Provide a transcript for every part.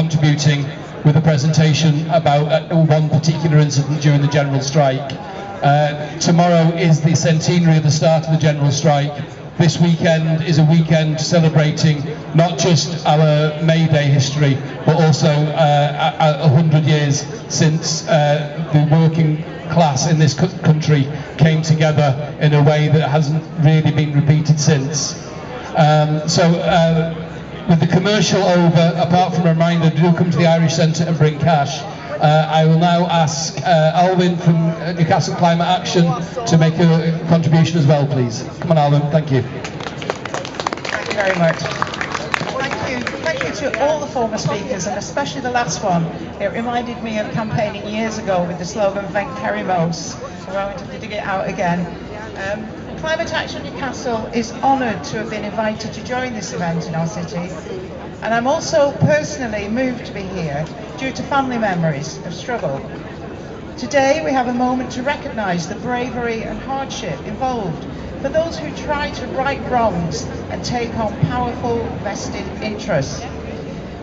contributing with a presentation about one particular incident during the general strike. Tomorrow is the centenary of the start of the general strike. This weekend is a weekend celebrating not just our May Day history, but also 100 years since the working class in this country came together in a way that hasn't really been repeated since. With the commercial over, apart from a reminder, do come to the Irish Centre and bring cash. I will now ask Alwyn from Newcastle Climate Action to make a contribution as well, please. Come on, Alwyn, thank you. Thank you very much. Thank you to all the former speakers, and especially the last one. It reminded me of campaigning years ago with the slogan "Venk Kerimos," so I wanted to dig it out again. Climate Action Newcastle is honoured to have been invited to join this event in our city, and I'm also personally moved to be here due to family memories of struggle. Today we have a moment to recognise the bravery and hardship involved for those who try to right wrongs and take on powerful vested interests.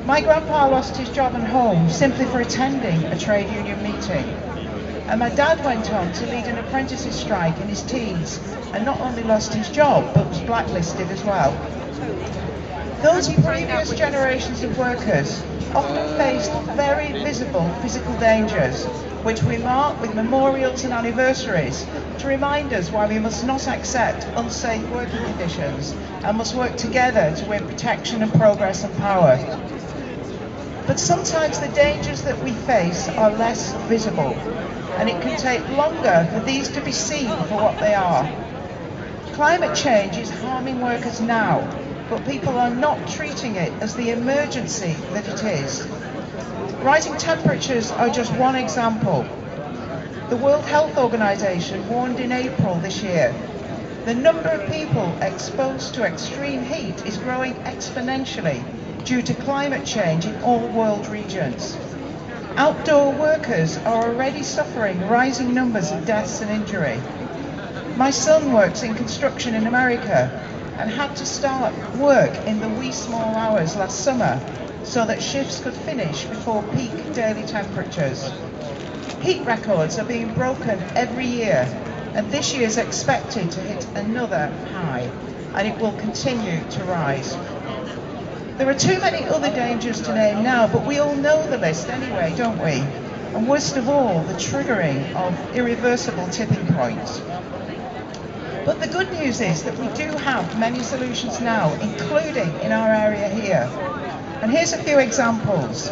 My grandpa lost his job and home simply for attending a trade union meeting. And my dad went on to lead an apprentices strike in his teens and not only lost his job but was blacklisted as well. Those previous generations of workers often faced very visible physical dangers, which we mark with memorials and anniversaries to remind us why we must not accept unsafe working conditions and must work together to win protection and progress and power. But sometimes the dangers that we face are less visible, and it can take longer for these to be seen for what they are. Climate change is harming workers now, but people are not treating it as the emergency that it is. Rising temperatures are just one example. The World Health Organization warned in April this year, the number of people exposed to extreme heat is growing exponentially due to climate change in all world regions. Outdoor workers are already suffering rising numbers of deaths and injury. My son works in construction in America and had to start work in the wee small hours last summer so that shifts could finish before peak daily temperatures. Heat records are being broken every year, and this year is expected to hit another high, and it will continue to rise. There are too many other dangers to name now, but we all know the list anyway, don't we? And worst of all, the triggering of irreversible tipping points. But the good news is that we do have many solutions now, including in our area here. And here's a few examples.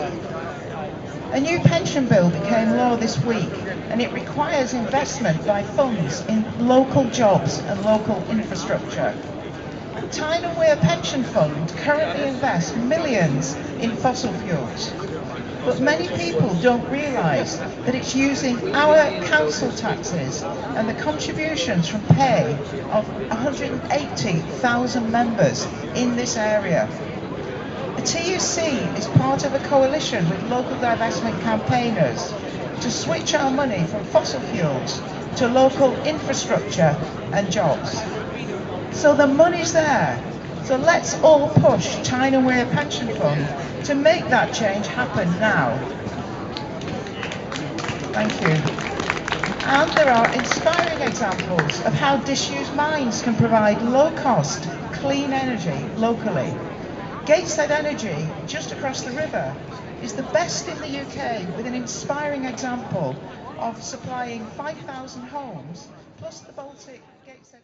A new pension bill became law this week, and it requires investment by funds in local jobs and local infrastructure. Tyne and Wear Pension Fund currently invests millions in fossil fuels, but many people don't realise that it's using our council taxes and the contributions from pay of 180,000 members in this area. The TUC is part of a coalition with local divestment campaigners to switch our money from fossil fuels to local infrastructure and jobs. So the money's there. So let's all push Tyne and Wear Pension Fund to make that change happen now. Thank you. And there are inspiring examples of how disused mines can provide low-cost, clean energy locally. Gateshead Energy, just across the river, is the best in the UK, with an inspiring example of supplying 5,000 homes, plus the Baltic Gateshead.